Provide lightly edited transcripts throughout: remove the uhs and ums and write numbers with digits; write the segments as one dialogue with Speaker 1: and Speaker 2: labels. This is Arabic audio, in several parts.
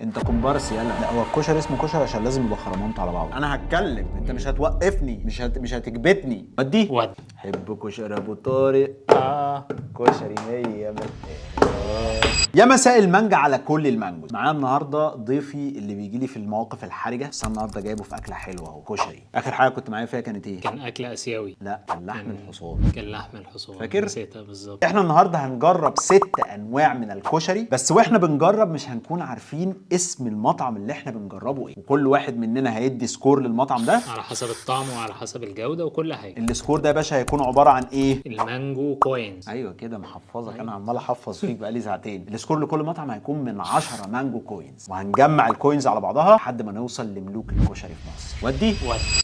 Speaker 1: انت كومبارس يلا. لا هو الكشري اسمه كشري عشان لازم يبقى خرمانته على بعض. انا هتكلم، انت مش هتوقفني، مش هتكبتني. ودي حب كشري ابو طارق. كشري 100 يا مساء المانجا على كل المانجوز. معايا النهارده ضيفي اللي بيجي لي في المواقف الحرجه، بس انا النهارده جايبه في اكله حلوه اهو، كشري. اخر حاجه كنت معايا فيها كانت ايه؟
Speaker 2: كان اكل اسيوي.
Speaker 1: لا كان لحم الحصان.
Speaker 2: كان لحم الحصان،
Speaker 1: فاكر؟
Speaker 2: نسيتها بالظبط.
Speaker 1: احنا النهارده هنجرب 6 انواع من الكشري، بس واحنا بنجرب مش هنكون عارفين اسم المطعم اللي احنا بنجربه ايه، وكل واحد مننا هيدي سكور للمطعم ده
Speaker 2: على حسب الطعم وعلى حسب الجوده وكل حاجه.
Speaker 1: السكور ده يا باشا هيكون عباره عن ايه؟
Speaker 2: المانجو كوينز.
Speaker 1: ايوه كده محفظك. انا عمال احفظ فيك بقالي ساعتين. السكور لكل مطعم هيكون من 10 مانجو كوينز، وهنجمع الكوينز على بعضها لحد ما نوصل لملوك الكشري في مصر. ودي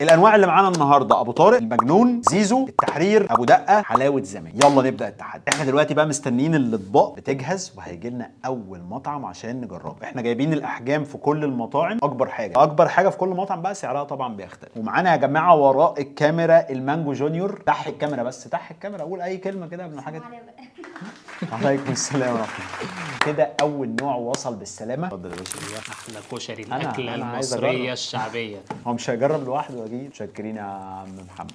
Speaker 1: الانواع اللي معانا النهارده: ابو طارق، المجنون، زيزو، التحرير، ابو دقه، حلاوه زمان. يلا نبدا التحدي. احنا دلوقتي بقى مستنيين الاطباق بتجهز، وهيجي لنا اول مطعم عشان نجربه. احنا جايبين الاحجام في كل المطاعم، اكبر حاجه في كل مطعم بقى سعرها طبعا بيختلف. ومعانا يا جماعه وراء الكاميرا المانجو جونيور. تح الكاميرا بس، تح الكاميرا، قول اي كلمه كده من حاجات. عليكم السلام ورحمه الله. كده اول نوع وصل بالسلامه. اتفضل يا باشا.
Speaker 2: احلى كشري،
Speaker 1: أنا
Speaker 2: الاكله
Speaker 1: عايز
Speaker 2: المصريه
Speaker 1: أجرب.
Speaker 2: الشعبيه.
Speaker 1: هو مش هيجرب لوحده اكيد. متشكرين يا عم محمد.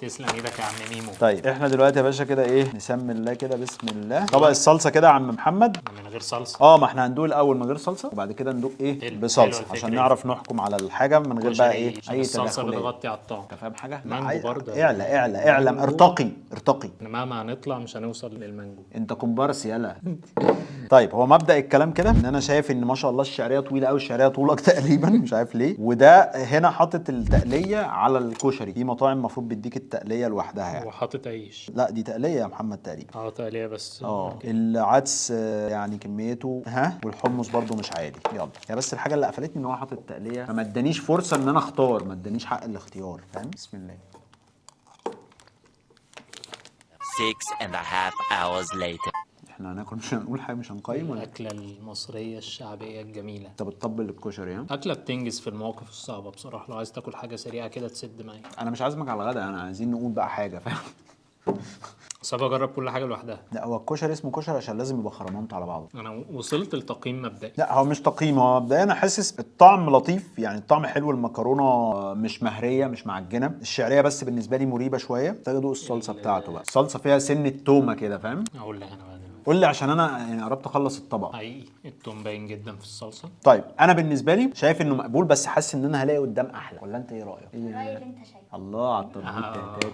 Speaker 2: تسلم ايدك يا عم ميمو.
Speaker 1: طيب احنا دلوقتي يا باشا كده ايه، نسمي الله كده، بسم الله. طبق الصلصه كده يا عم محمد.
Speaker 2: من غير صلصه.
Speaker 1: ما احنا هندوق الاول من غير صلصه، وبعد كده ندوق ايه
Speaker 2: حلو.
Speaker 1: بصلصه،
Speaker 2: حلو
Speaker 1: عشان
Speaker 2: الفكرة
Speaker 1: نعرف نحكم على الحاجه من غير بقى ايه
Speaker 2: عشان
Speaker 1: اي
Speaker 2: الصلصه
Speaker 1: تدخلات.
Speaker 2: بتغطي على الطعم.
Speaker 1: انت فاهم حاجه؟
Speaker 2: مانجو برضه.
Speaker 1: اعلى اعلم، ارتقي.
Speaker 2: احنا مهما هنطلع مش هنوصل للمانجو.
Speaker 1: انت كومبارس يلا. طيب هو مبدأ الكلام كده ان انا شايف ان ما شاء الله الشعريه طويله قوي، الشعريه طولك تقريبا مش عارف ليه. وده هنا حاطط التقليه على الكشري. في مطاعم المفروض بيديك التقليه لوحدها يعني.
Speaker 2: وحاطط عيش.
Speaker 1: لا دي تقليه يا محمد تقريبا.
Speaker 2: تقليه بس.
Speaker 1: العدس يعني كميته والحمص برضو مش عالي. يلا يا بس الحاجه اللي قفلتني ان هو حاطط التقليه، فما ادانيش فرصه ان انا اختار، ما ادانيش حق الاختيار. فاهم؟ بسم الله.
Speaker 3: 6.5 hours later.
Speaker 1: احنا هناكل، مش هنقول حاجه، مش هنقيم ولا؟
Speaker 2: الاكله المصريه الشعبيه الجميله.
Speaker 1: انت بتطبل الكشري ها؟
Speaker 2: اكله بتنجز في المواقف الصعبه بصراحه، لو عايز تاكل حاجه سريعه كده تسد معاك.
Speaker 1: انا مش عازمك على الغدا، انا عايزين نقول بقى حاجه. فاهم؟
Speaker 2: بس انا بجرب كل حاجه لوحدها.
Speaker 1: لا هو الكشري اسمه كشري عشان لازم يبقى خرمانته على بعضه.
Speaker 2: انا وصلت لتقييم مبدئي.
Speaker 1: لا هو مش تقييم، هو مبدئيا انا حاسس الطعم لطيف يعني، الطعم حلو. المكرونه مش مهريه مش معجنه. الشعريه بس بالنسبه لي مريبه شويه. محتاج ادوق الصلصه بتاعته بقى. الصلصه فيها سنه تومه كده. فاهم؟
Speaker 2: اقول لك انا بقى دلوقتي.
Speaker 1: قول لي عشان انا يعني قربت اخلص الطبق.
Speaker 2: حقيقي التوم باين جدا في الصلصه.
Speaker 1: طيب انا بالنسبه لي شايف انه مقبول، بس حاسس ان انا هلاقي قدام احلى. ولا انت ايه رايك؟
Speaker 4: الرأي اللي انت شايفه.
Speaker 1: الله على التطبيق.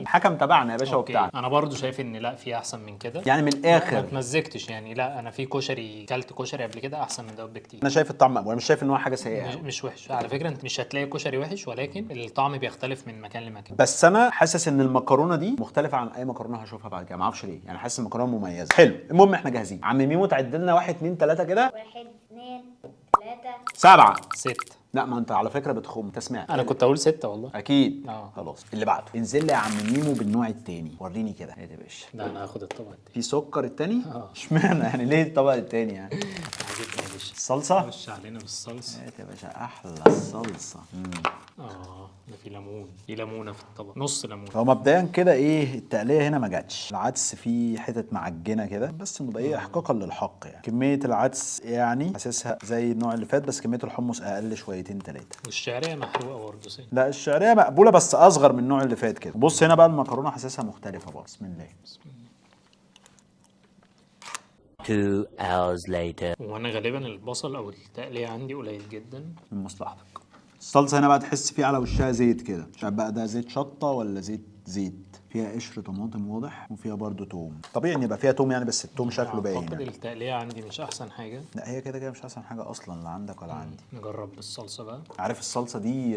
Speaker 1: حكم تبعنا يا باشا وبتاعنا.
Speaker 2: انا برضو شايف ان لا، في احسن من كده
Speaker 1: يعني من
Speaker 2: ما
Speaker 1: الاخر
Speaker 2: اتمزجتش يعني. لا انا في كشري، كلت كشري قبل كده احسن من ده بكتير.
Speaker 1: انا شايف الطعم مقبول، انا مش شايف ان هو حاجه سيئه.
Speaker 2: مش وحش على فكره، انت مش هتلاقي كشري وحش، ولكن الطعم بيختلف من مكان لمكان.
Speaker 1: بس انا حاسس ان المكرونه دي مختلفه عن اي مكرونه هشوفها بعد كده، ما اعرفش ليه يعني. حاسس المكرونه مميزه. حلو، المهم احنا جاهزين. عم ميمو تعد لنا 1 2 3 كده.
Speaker 4: 1 2 3
Speaker 1: 7.
Speaker 2: 6.
Speaker 1: لا ما انت على فكره بتخم، انت سمعت.
Speaker 2: انا كنت اقول 6 والله.
Speaker 1: اكيد.
Speaker 2: اه.
Speaker 1: خلاص اللي بعده. انزل لي يا عم ميمو بالنوع التاني، وريني كده. ايه ده يا باشا؟
Speaker 2: لا انا هاخد الطبق التاني.
Speaker 1: في سكر التاني؟ اشمعنى يعني؟ ليه الطبق التاني يعني؟
Speaker 2: عجبني يا باشا.
Speaker 1: الصلصه؟
Speaker 2: خش علينا بالصلصه.
Speaker 1: ايه يا باشا احلى الصلصه.
Speaker 2: ده في ليمون، في ليمونه في الطبق، نص ليمون.
Speaker 1: هو مبدئيا كده ايه، التقليه هنا ما جاتش. العدس فيه حتت معجنه كده، بس انه بقى ايه احقاقا للحق يعني. كميه العدس يعني حاسسها زي النوع اللي فات، بس كميه الحمص اقل شويتين 3.
Speaker 2: والشعريه محروقه برضه سنه.
Speaker 1: لا الشعريه مقبوله بس اصغر من النوع اللي فات كده. بص هنا بقى المكرونه حاسسها مختلفه برضه. بسم الله.
Speaker 3: 2 hours later.
Speaker 2: وانا غالبا البصل او التقليه عندي قليل جدا.
Speaker 1: من مصلحتك. الصلصه هنا بقى تحس فيه على وشها زيت كده، مش عارف بقى ده زيت شطه ولا زيت. فيها قشر طماطم واضح، وفيها برضو توم. طبيعي ان يبقى فيها توم يعني، بس التوم شكله باين
Speaker 2: اعتقد
Speaker 1: يعني.
Speaker 2: التقليه عندي مش احسن حاجه.
Speaker 1: لا هي كده كده مش احسن حاجه اصلا، لا عندك ولا عندي.
Speaker 2: نجرب بالصلصه بقى.
Speaker 1: عارف الصلصه دي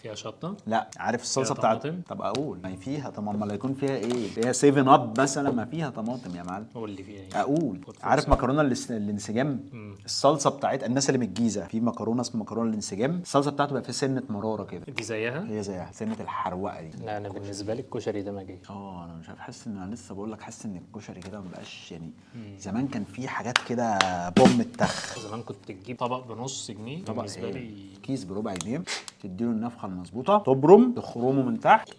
Speaker 2: فيها شطه.
Speaker 1: لا عارف الصلصه
Speaker 2: فيها
Speaker 1: بتاعت.
Speaker 2: طماطم؟
Speaker 1: طب اقول ما هي فيها طب امال يكون فيها ايه؟ فيها 7 اب مثلا، ما فيها طماطم يا معلم.
Speaker 2: قول لي فيها ايه.
Speaker 1: اقول عارف مكرونه الانسجام؟ الصلصه بتاعت الناس اللي من الجيزه، في مكرونه اسمها مكرونه الانسجام، الصلصه بتاعته بقى فيها سنه مراره كده.
Speaker 2: دي زيها.
Speaker 1: هي زيها سنه الحروقه دي.
Speaker 2: لا انا بالنسبه لي الكشري ده ما جاي.
Speaker 1: انا مش عارف، حاسس ان انا لسه بقول لك، حاسس ان الكشري كده ما بقاش يعني. زمان كان في حاجات كده بوم التخ.
Speaker 2: زمان كنت تجيب طبق بنص جنيه، بالنسبه لي
Speaker 1: كيس بربع جنيه، تديله النفخه المظبوطه، تبرم تخرمه من تحت،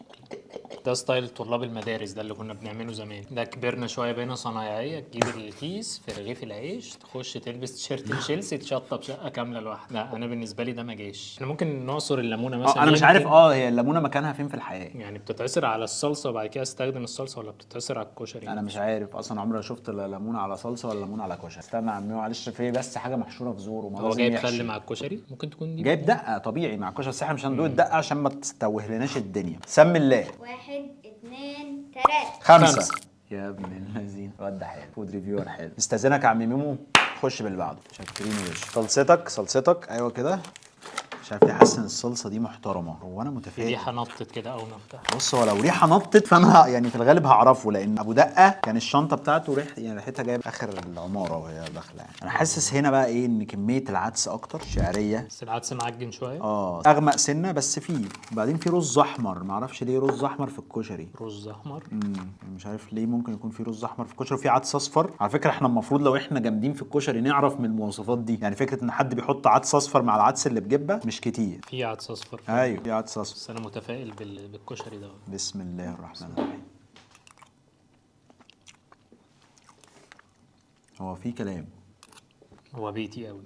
Speaker 2: ده ستايل طلاب المدارس، ده اللي كنا بنعمله زمان. ده كبرنا شويه بقينا صنايعيه، تجيب الكيس في رغيف العيش، تخش تلبس تيشيرت تشيلسي، تشطب شقه كامله لوحدها. لا انا بالنسبه لي ده ما جاش. احنا ممكن نعصر الليمونه مثلا.
Speaker 1: انا مش عارف
Speaker 2: يمكن-
Speaker 1: هي الليمونه مكانها فين في الحياه.
Speaker 2: يعني بتتعصر على الصلصه وبعد كده استخدم الصلصه، ولا بتتعصر على الكشري؟
Speaker 1: انا مش عارف اصلا، عمري ما شفت ليمونه على صلصه ولا ليمونه على كشري. استنى يا عمي معلش، في بس حاجه محشوره في زوره، ما
Speaker 2: هو
Speaker 1: لازم
Speaker 2: جايب
Speaker 1: يحشي.
Speaker 2: خل مع الكشري، ممكن تكون دي.
Speaker 1: جايب دقه طبيعي مع الكشري، بس احنا مش هندوق الدقه عشان ما تستوهلناش الدنيا. سمي الله.
Speaker 4: 1 2 3.
Speaker 1: 5. يا ابن الذين، الواد ده حلو، فود ريفيور حلو. استاذنك يا عم ميمو، خش باللي بعده. شكرين يا باشا. صلصتك ايوه كده. مش عارف ليه حاسس ان الصلصه دي محترمه. هو انا متفائل.
Speaker 2: ريحه نطت كده اول ما فتحت.
Speaker 1: بص، هو لو ريحه نطت فانا يعني في الغالب هعرفه، لان ابو دقه كان الشنطه بتاعته ريحتها جايه اخر العماره وهي داخله. يعني انا حاسس هنا بقى ايه، ان كميه العدس اكتر، شعريه.
Speaker 2: بس العدس معجن شويه.
Speaker 1: اغمق سنه بس فيه. وبعدين في رز احمر، معرفش ليه رز احمر في الكشري.
Speaker 2: رز احمر.
Speaker 1: مش عارف ليه ممكن يكون في رز احمر في الكشري وفي عدس اصفر. على فكره احنا المفروض لو احنا جامدين في الكشري نعرف من المواصفات دي. يعني فكره ان حد بيحط عدس اصفر مع العدس اللي بجبه مش كتير.
Speaker 2: في عدس اصفر.
Speaker 1: ايوه في عدس اصفر.
Speaker 2: بس انا متفائل بالكشري ده.
Speaker 1: بسم الله الرحمن الرحيم. هو في كلام.
Speaker 2: هو بيتي قوي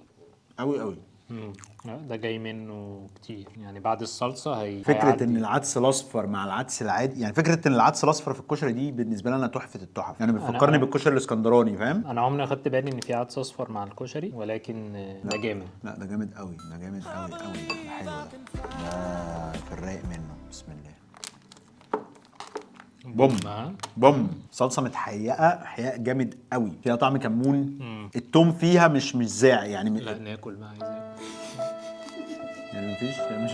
Speaker 1: قوي قوي.
Speaker 2: ده جاي منه كتير يعني. بعد الصلصه
Speaker 1: فكره
Speaker 2: هيعدي.
Speaker 1: ان العدس الاصفر مع العدس العادي، يعني فكره ان العدس الاصفر في الكشري دي بالنسبه لنا تحفه التحف. يعني بتفكرني بالكشري الاسكندراني، فاهم؟
Speaker 2: انا عمري ما خدت بالي ان في عدس اصفر مع الكشري، ولكن ده جامد.
Speaker 1: لا ده جامد قوي، ده جامد قوي قوي. ده حلو ده في الرايق منه. بسم الله. بوم بوم. صلصه متحيقه حياء جامد قوي، فيها طعم كمون. التوم فيها مش زاعي يعني.
Speaker 2: لا ناكل بقى ازاي؟
Speaker 1: يعني مفيش مش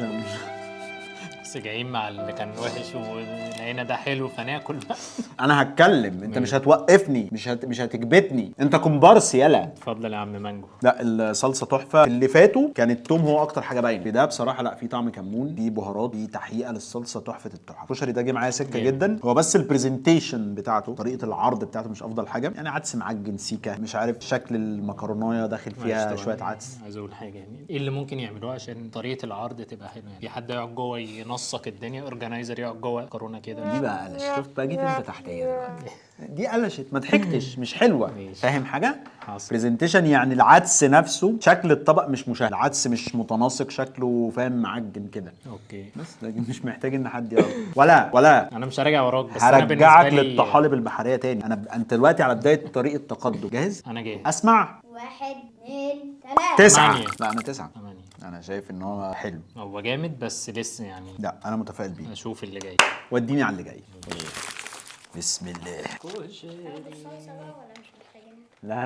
Speaker 2: بس جايين مع اللي كان وحش ولقينا ده حلو فناكل بقى.
Speaker 1: انا هتكلم، انت مش هتوقفني، مش هتكبتني، انت كومبارس يلا.
Speaker 2: اتفضل يا عم مانجو.
Speaker 1: لا الصلصه تحفه. اللي فاتوا كان التوم هو اكتر حاجه باينه في ده بصراحه. لا في طعم كمون، في بهارات، في تحقيقه للصلصه تحفه التحف. الكشري ده جه معايا سكه جدا. هو بس البرزنتيشن بتاعته، طريقه العرض بتاعته مش افضل حاجه. يعني عدس معجن سيكه، مش عارف شكل المكرونايه داخل فيها شويه عدس.
Speaker 2: عايز اقول حاجه، يعني ايه اللي ممكن يعملوه عشان طريقه العرض تبقى حلوه؟ يعني في حد يقعد جوه ينسق الدنيا، اورجنايزر يقعد جوه كورونا كده.
Speaker 1: دي بقى قلش. شفت بقى، جيت انت تحتيه دلوقتي. دي قلشت، ما ضحكتش، مش حلوه. فاهم حاجه؟ برزنتيشن يعني العدس نفسه، شكل الطبق مش مشاهد، العدس مش متناسق شكله، فاهم؟ معجن كده.
Speaker 2: اوكي
Speaker 1: بس لكن مش محتاج ان حد يقعد. ولا
Speaker 2: انا مش هراجع وراك، بس انا
Speaker 1: هرجعك
Speaker 2: بالنسبه لي
Speaker 1: للطحالب البحريه تاني. انت دلوقتي على بدايه طريقه تقدم. جاهز؟
Speaker 2: انا جاهز.
Speaker 1: اسمع.
Speaker 4: 1 2 3.
Speaker 1: 9.
Speaker 2: 8.
Speaker 1: لا انا 9.
Speaker 2: 8.
Speaker 1: انا شايف ان هو حلو.
Speaker 2: هو جامد بس لسه يعني.
Speaker 1: لا انا متفائل بيه.
Speaker 2: اشوف اللي جاي.
Speaker 1: وديني على اللي جاي. بسم الله.
Speaker 4: الصلصه بقى ولا مش محتاجينها؟
Speaker 1: لا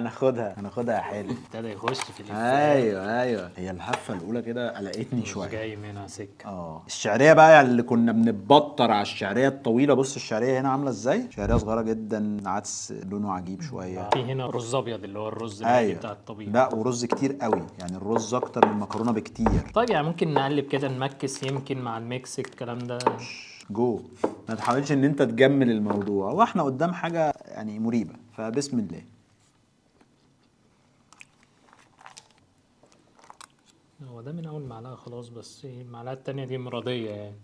Speaker 1: هناخدها يا حلو.
Speaker 2: ابتدى يخش في
Speaker 1: ايوه هي الهفه الاولى كده قلقتني شويه.
Speaker 2: جاي منها سكه.
Speaker 1: الشعريه بقى يعني اللي كنا بنتبطر على الشعريه الطويله. بص الشعريه هنا عامله ازاي، شعريه صغيره جدا، عدس لونه عجيب شويه.
Speaker 2: في هنا رز ابيض اللي هو الرز العادي بتاع الطبيخ.
Speaker 1: لا ورز كتير قوي، يعني الرز اكتر من المكرونه بكتير.
Speaker 2: طيب يعني ممكن نقلب كده نمكس يمكن مع الميكس الكلام ده.
Speaker 1: ما تحاولش ان انت تجمل الموضوع، واحنا قدام حاجه يعني مريبه، فبسم الله.
Speaker 2: هو ده من اول معلقه خلاص، بس المعلقه التانية دي مرضيه يعني.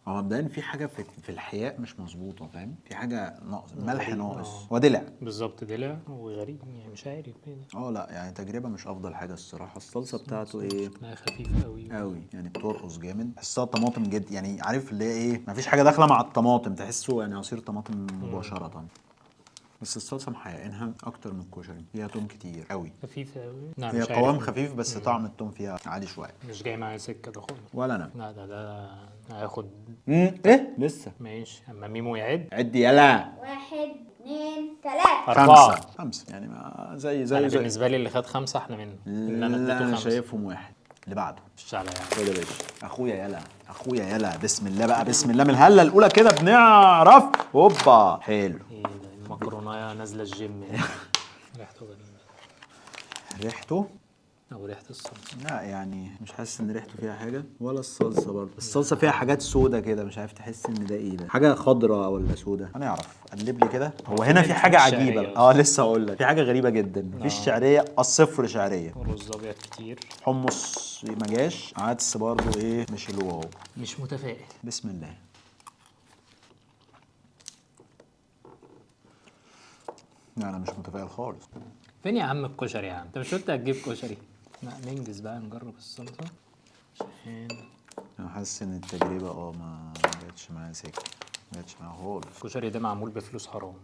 Speaker 1: هو مبدئيا في حاجه في الحياء مش مظبوطه، فاهم؟ في حاجه ناقص، ملح
Speaker 2: غريب.
Speaker 1: ناقص ودلع.
Speaker 2: بالظبط دلع وغريب يعني، مش عارف ايه ده.
Speaker 1: لا يعني تجربه مش افضل حاجه الصراحه. الصلصه بتاعته ايه؟
Speaker 2: شكلها خفيف قوي
Speaker 1: يعني بترقص جامد. تحسها طماطم جد، يعني عارف اللي هي ايه، مفيش حاجه داخله مع الطماطم، تحسه يعني عصير طماطم مباشره. بس الصلصه محققينها اكتر من الكشري، فيها توم كتير قوي.
Speaker 2: خفيفه قوي. لا
Speaker 1: هي
Speaker 2: مش
Speaker 1: قوام
Speaker 2: عارف.
Speaker 1: خفيف بس طعم التوم فيها عالي شويه.
Speaker 2: مش جاي معايا سكه ده خالص.
Speaker 1: ولا انا.
Speaker 2: لا ده هياخد.
Speaker 1: ايه لسه.
Speaker 2: ماشي اما ميمو يعد.
Speaker 1: عد يلا.
Speaker 4: 1 2 3.
Speaker 2: 4.
Speaker 1: 5 يعني ما
Speaker 2: أنا
Speaker 1: زي
Speaker 2: بالنسبه لي اللي خد 5 احلى منه. اللي انا
Speaker 1: لا
Speaker 2: اديته
Speaker 1: انا
Speaker 2: 5.
Speaker 1: شايفهم واحد. اللي بعده
Speaker 2: مش على يعني.
Speaker 1: خد يا باشا. اخويا يلا. بسم الله بقى، بسم الله. من الهله الاولى كده بنعرف. هوبا حلو.
Speaker 2: ايه ده المكرونه نازله الجيم يعني. ريحته غريبه.
Speaker 1: ريحته
Speaker 2: او ريحه الصلصه.
Speaker 1: لا يعني مش حاسس ان ريحته فيها حاجه، ولا الصلصه برضه. الصلصه فيها حاجات سودا كده، مش عارف تحس ان ده ايه ده، حاجه خضراء ولا سودا. انا اعرف قلب لي كده. هو هنا في حاجه عجيبه. لسه هقول لك في حاجه غريبه جدا. مفيش شعريه، الصفر شعريه.
Speaker 2: ورز ابيض كتير.
Speaker 1: حمص ما جاش، عدس برضه ايه مش حلو اهو.
Speaker 2: مش متفائل.
Speaker 1: بسم الله. لا انا مش متفائل خالص.
Speaker 2: فين يا عم الكشري يا عم؟ انت مش قلت هتجيب كشري؟ لا ننجز بقى نجرب الصلصه عشان
Speaker 1: انا حاسس ان التجربه ما جاتش معايا سكه، ما جاتش معايا خالص.
Speaker 2: الكشري ده معمول بفلوس حرام.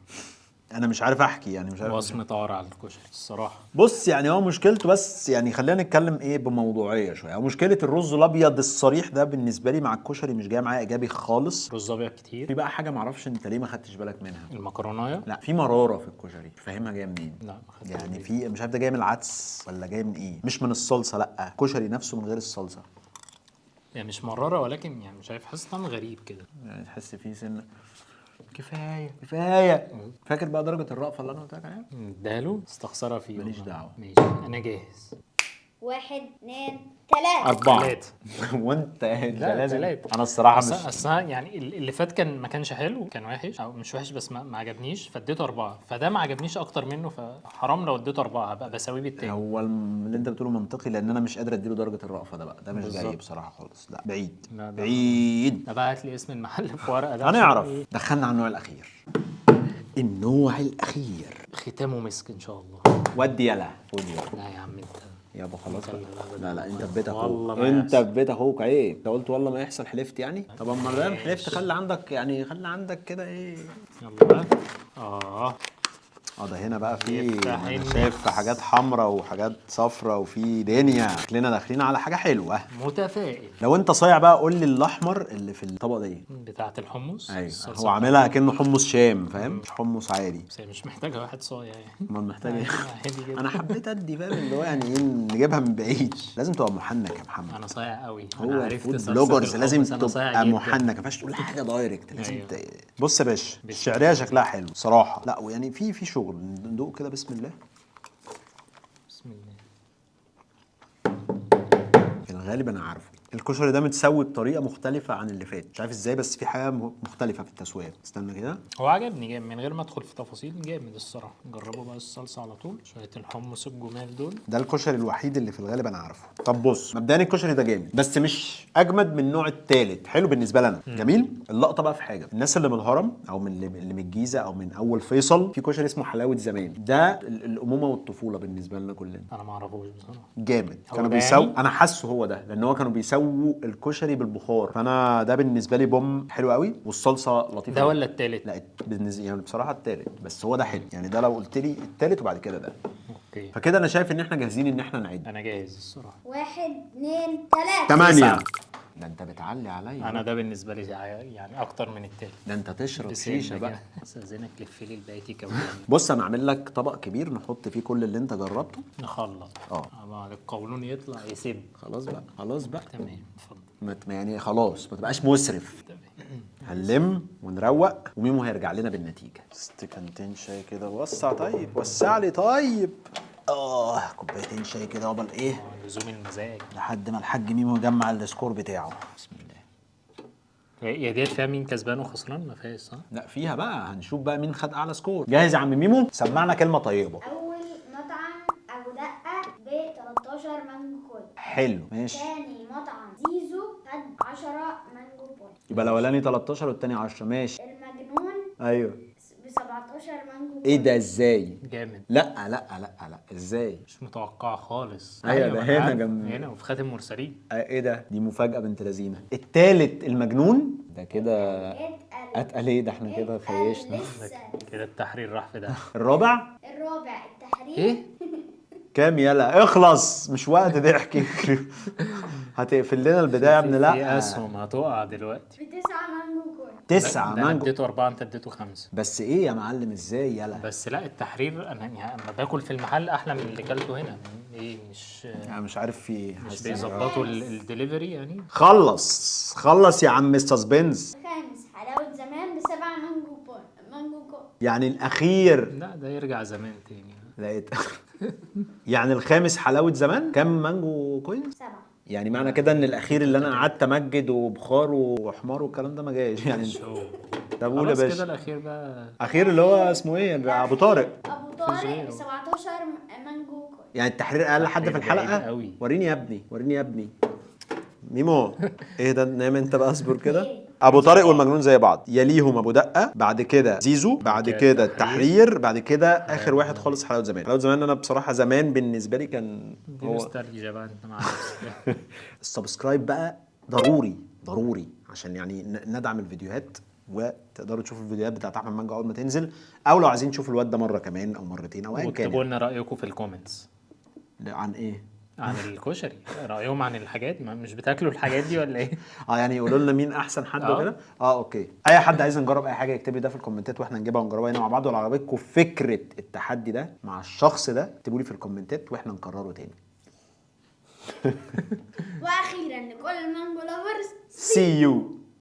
Speaker 1: انا مش عارف احكي يعني، مش عارف.
Speaker 2: وصمة عار على الكشري الصراحه.
Speaker 1: بص يعني هو مشكلته، بس يعني خلينا نتكلم ايه بموضوعيه شويه. هو مشكله الرز الابيض الصريح ده بالنسبه لي مع الكشري مش جاي معايا ايجابي خالص.
Speaker 2: رز ابيض
Speaker 1: في
Speaker 2: كتير.
Speaker 1: بقى حاجه معرفش انت ليه ما خدتش بالك منها.
Speaker 2: المكرونايه.
Speaker 1: لا في مراره في الكشري، مش فاهمها جايه منين.
Speaker 2: لا ما خدتش
Speaker 1: يعني
Speaker 2: بالي.
Speaker 1: في مش عارف ده جاي من العدس ولا جاي من ايه، مش من الصلصه، لا الكشري نفسه من غير الصلصه.
Speaker 2: يعني مش مراره، ولكن يعني مش عارف، حاسس طعم غريب كده.
Speaker 1: يعني تحس فيه سنه. كفايه كفايه. فاكر بقى درجه الرأفه اللي انا قلت لك عليها؟
Speaker 2: اداله استخسرها فيه.
Speaker 1: ماليش
Speaker 2: والله.
Speaker 1: دعوة.
Speaker 2: ماشي انا جاهز.
Speaker 4: 1 2 3.
Speaker 1: 4
Speaker 2: 3.
Speaker 1: وانت
Speaker 2: لا
Speaker 1: لازم.
Speaker 2: تلاتة.
Speaker 1: انا الصراحه
Speaker 2: أصل
Speaker 1: مش
Speaker 2: أصل يعني اللي فات ما كانش حلو، كان وحش او مش وحش بس ما عجبنيش، فاديته 4. فده ما عجبنيش اكتر منه، فحرام لو اديته 4 هبقى بساويه بالتاني.
Speaker 1: هو اللي انت بتقوله منطقي، لان انا مش قادر اديله درجه الرأفه ده بقى، ده مش جاي
Speaker 2: بالظبط.
Speaker 1: بصراحه خالص، لا بعيد.
Speaker 2: لا، ده
Speaker 1: بعيد.
Speaker 2: ده بقى هات لي اسم المحل في ورقه ده.
Speaker 1: هنعرف.
Speaker 2: عشان إيه؟
Speaker 1: دخلنا على النوع الاخير. النوع الاخير.
Speaker 2: ختامه مسك ان شاء الله.
Speaker 1: ودي يلا خد يلا.
Speaker 2: لا يا عم انت.
Speaker 1: يابا خلاص بقى.
Speaker 2: لا،
Speaker 1: لا لا انت في بيت
Speaker 2: والله
Speaker 1: اخوك،
Speaker 2: ما
Speaker 1: انت
Speaker 2: يحصل.
Speaker 1: في بيت اخوك عيب. انت قلت والله ما يحصل، حلفت يعني. طب اما دام حلفت
Speaker 2: ماشي.
Speaker 1: خلي عندك يعني، خلي عندك كده ايه.
Speaker 2: يلا بقى.
Speaker 1: ده هنا بقى في،
Speaker 2: يفتح
Speaker 1: انا
Speaker 2: النفس.
Speaker 1: شايف في حاجات حمراء وحاجات صفراء وفي دنيا، شكلنا داخلين على حاجه حلوه.
Speaker 2: متفائل.
Speaker 1: لو انت صايع بقى قول لي الاحمر اللي في الطبق دي.
Speaker 2: بتاعه الحمص.
Speaker 1: ايوه
Speaker 2: الصلصة
Speaker 1: هو عاملها كأنه حمص شام، فاهم؟ مش حمص عادي.
Speaker 2: بس هي مش محتاجه واحد صايع يعني.
Speaker 1: امال محتاج ايه؟
Speaker 2: عادي جدا.
Speaker 1: انا حبيت ادي، فاهم اللي هو يعني ايه، نجيبها من بعيد. لازم تبقى محنك يا محمد.
Speaker 2: انا صايع قوي.
Speaker 1: هو
Speaker 2: انا عرفت
Speaker 1: الفود
Speaker 2: صلصة
Speaker 1: بلوجرز لازم
Speaker 2: الحمص، أنا صايع
Speaker 1: تبقى
Speaker 2: جداً.
Speaker 1: محنك، ما ينفعش تقول حاجه دايركت، لازم
Speaker 2: أيوة.
Speaker 1: بص يا باشا الشعريه شكلها حلو صراحه، لا ويعني في شغل. ندوق كده بسم الله.
Speaker 2: بسم الله.
Speaker 1: في الغالب انا عارفه الكشري ده متسوي بطريقه مختلفه عن اللي فات، مش عارف ازاي، بس في حاجه مختلفه في التسويه. استنى كده.
Speaker 2: هو عجبني جامد من غير ما ادخل في تفاصيل، جامد الصراحه. جربوا بقى الصلصه على طول، شويه الحمص الجمال دول.
Speaker 1: ده الكشري الوحيد اللي في الغالب انا عارفه. طب بص مبدئيا الكشري ده جامد، بس مش اجمد من النوع الثالث. حلو بالنسبه لنا. جميل. اللقطه بقى في حاجه، الناس اللي من الهرم او من اللي من الجيزه او من اول فيصل، في كشري اسمه حلاوه زمان. ده الامومه والطفوله بالنسبه لنا كلنا.
Speaker 2: انا ما اعرفوش بصراحه.
Speaker 1: جامد.
Speaker 2: هو
Speaker 1: كانوا
Speaker 2: ده
Speaker 1: بيسووا
Speaker 2: يعني؟
Speaker 1: انا حاسه هو ده، لان هو كانوا بيسووا الكشري بالبخار، فانا ده بالنسبه لي بوم حلو قوي، والصلصه لطيفه.
Speaker 2: ده ولا التالت؟
Speaker 1: لا بالنسبه يعني بصراحه التالت، بس هو ده حلو يعني. ده لو قلت لي التالت وبعد كده ده،
Speaker 2: اوكي.
Speaker 1: فكده انا شايف ان احنا جاهزين ان احنا نعد.
Speaker 2: انا جاهز الصراحه.
Speaker 4: 1 2 3.
Speaker 1: 8. ده انت بتعلي عليا.
Speaker 2: انا ده بالنسبه لي يعني اكتر من التالت.
Speaker 1: ده انت تشرب
Speaker 2: بس
Speaker 1: شيشه
Speaker 2: يعني
Speaker 1: بقى.
Speaker 2: استاذنك لف لي الباقي كمان.
Speaker 1: بص انا عامل لك طبق كبير نحط فيه كل اللي انت جربته.
Speaker 2: نخلط.
Speaker 1: اه.
Speaker 2: بعد القولون يطلع يسب.
Speaker 1: خلاص بقى خلاص بقى.
Speaker 2: تمام اتفضل.
Speaker 1: يعني خلاص ما تبقاش مسرف.
Speaker 2: تمام.
Speaker 1: هنلم ونروق وميمو هيرجع لنا بالنتيجه. استكانتين شاي كده، وسع طيب، وسع لي طيب. كوبايتين شاي كده قبل ايه
Speaker 2: لزوم المزاج.
Speaker 1: لحد ما الحاج ميمو يجمع السكور بتاعه. بسم الله.
Speaker 2: هي ديت فيها مين كسبان وخسران؟ ما فيهاش صح؟
Speaker 1: لا فيها بقى، هنشوف بقى مين خد اعلى سكور. جاهز يا عم ميمو؟ سمعنا كلمه طيبه.
Speaker 4: اول مطعم ابو دقه ب 13 مانجو كوين.
Speaker 1: حلو ماشي.
Speaker 4: تاني مطعم زيزو خد 10 مانجو بوينت.
Speaker 1: يبقى الاولاني 13 والتاني 10. ماشي.
Speaker 4: المجنون
Speaker 1: ايوه.
Speaker 4: ب 17 مانجو بوينت.
Speaker 1: ايه ده ازاي؟
Speaker 2: جامد.
Speaker 1: لا ازاي؟
Speaker 2: مش متوقع خالص.
Speaker 1: أيوة، ده
Speaker 2: أنا
Speaker 1: هنا
Speaker 2: عارف.
Speaker 1: جنب.
Speaker 2: هنا وفي خاتم مرسلين.
Speaker 1: ايه ده؟ دي مفاجاه بنت لذينه. التالت المجنون ده كده.
Speaker 4: اتقل.
Speaker 1: اتقل ايه ده؟ احنا كده خيشنا.
Speaker 4: لسه.
Speaker 2: كده التحرير راح في ده.
Speaker 1: الرابع
Speaker 4: الرابع التحرير.
Speaker 2: ايه؟
Speaker 1: كام؟ يلا اخلص، مش وقت ضحك. هتقفل لنا البدايه يا ابن
Speaker 2: في
Speaker 1: لا.
Speaker 2: اسهم هتقع دلوقتي.
Speaker 4: ب 9 مانجو كوين.
Speaker 1: 9
Speaker 2: ده انا
Speaker 1: مانجو.
Speaker 2: اديته 4 انت اديته 5.
Speaker 1: بس ايه يا معلم ازاي؟ يلا
Speaker 2: بس لا التحرير انا يعني اما باكل في المحل احلى من اللي كلته هنا. ايه مش
Speaker 1: انا مش عارف في ايه.
Speaker 2: مش
Speaker 1: حاسس-
Speaker 2: بيظبطوا الدليفري يعني.
Speaker 1: خلص يا عم السسبنس.
Speaker 4: الخامس حلاوة زمان ب 7 مانجو بوينت. مانجو كوين.
Speaker 1: يعني الاخير
Speaker 2: لا ده يرجع زمان تاني.
Speaker 1: لقيت. يعني الخامس حلاوه زمان كام مانجو كوين؟
Speaker 4: 7.
Speaker 1: يعني معنى كده ان الاخير اللي انا قعدت امجد وبخار وحمار والكلام ده ما جاش يعني.
Speaker 2: شو.
Speaker 1: طب قول يا
Speaker 2: خلاص كده
Speaker 1: باشا.
Speaker 2: الاخير بقى.
Speaker 1: اخير اللي هو اسمه ايه؟ ابو طارق.
Speaker 4: ابو طارق
Speaker 2: غيره.
Speaker 4: ب 17 مانجو كوين.
Speaker 1: يعني التحرير اقل حد في
Speaker 2: بعيد
Speaker 1: الحلقه.
Speaker 2: قوي.
Speaker 1: وريني يا ابني ميمو. ايه ده؟ نام انت بقى، اصبر كده.
Speaker 4: ايه
Speaker 1: ابو طارق والمجنون زي بعض، يليهم ابو دقه، بعد كده زيزو، بعد كده التحرير، بعد كده اخر واحد خالص حلاوه زمان. حلاوه زمان انا بصراحه زمان بالنسبه لي كان
Speaker 2: دي
Speaker 1: هو
Speaker 2: نوستالجيا بقى انت مع نفسك.
Speaker 1: السبسكرايب بقى ضروري عشان يعني ندعم الفيديوهات، وتقدروا تشوفوا الفيديوهات بتاعت احمد مانجا اول ما تنزل، او لو عايزين تشوفوا الواد ده مره كمان او مرتين او ايا كان
Speaker 2: واكتبوا لنا رايكم في الكومنتس
Speaker 1: عن ايه.
Speaker 2: عن الكشري، رايهم عن الحاجات، ما مش بتاكلوا الحاجات دي ولا ايه؟
Speaker 1: يعني يقولوا لنا مين احسن حد
Speaker 2: آه.
Speaker 1: وكده. اوكي، اي حد عايز نجرب اي حاجه يكتب لي ده في الكومنتات واحنا نجيبها ونجربها هنا مع بعض. ولو عجبتكم فكره التحدي ده مع الشخص ده اكتبوا لي في الكومنتات واحنا نكرره تاني.
Speaker 4: واخيرا لكل المانجو لافرز
Speaker 1: See you.